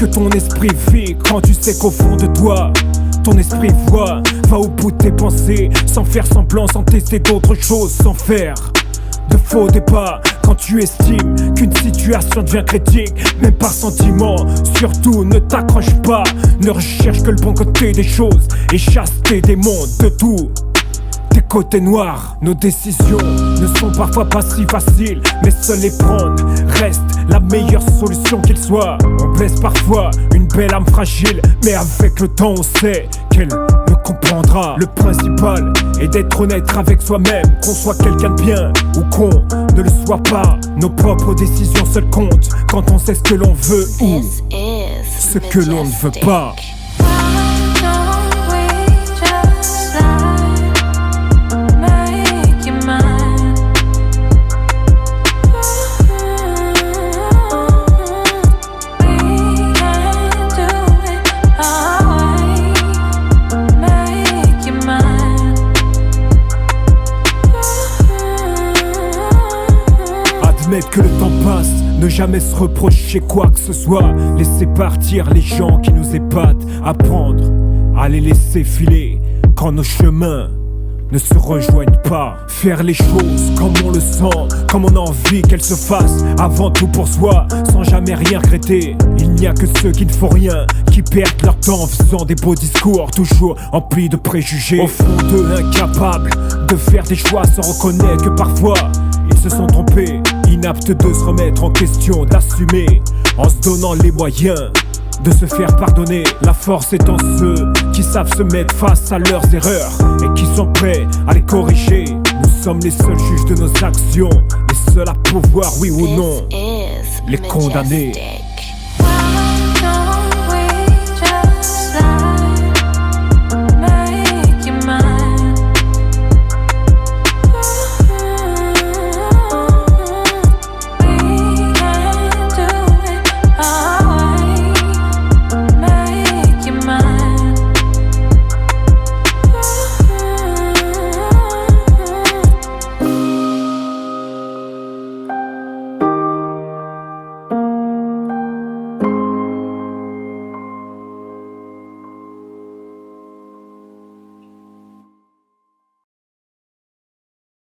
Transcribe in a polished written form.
que ton esprit vit quand tu sais qu'au fond de toi ton esprit voit, va au bout de tes pensées, sans faire semblant, sans tester d'autres choses, sans faire de faux débats. Quand tu estimes qu'une situation devient critique, même par sentiment, surtout ne t'accroche pas. Ne recherche que le bon côté des choses et chasse tes démons de tout. Tes côtés noirs, nos décisions ne sont parfois pas si faciles, mais se les prendre reste la meilleure solution qu'il soit. On blesse parfois une belle âme fragile, mais avec le temps on sait qu'elle le comprendra. Le principal est d'être honnête avec soi-même, qu'on soit quelqu'un de bien ou qu'on ne le soit pas. Nos propres décisions seules comptent quand on sait ce que l'on veut ou ce que l'on ne veut pas. Admettre que le temps passe, ne jamais se reprocher quoi que ce soit. Laisser partir les gens qui nous épatent, apprendre à les laisser filer quand nos chemins ne se rejoignent pas. Faire les choses comme on le sent, comme on a envie qu'elles se fassent, avant tout pour soi, sans jamais rien regretter. Il n'y a que ceux qui ne font rien, qui perdent leur temps en faisant des beaux discours, toujours emplis de préjugés. Au fond d'eux, incapables de faire des choix sans reconnaître que parfois ils se sont trompés, inaptes de se remettre en question, d'assumer en se donnant les moyens de se faire pardonner. La force est en ceux qui savent se mettre face à leurs erreurs et qui sont prêts à les corriger. Nous sommes les seuls juges de nos actions, les seuls à pouvoir, oui ou non, les condamner.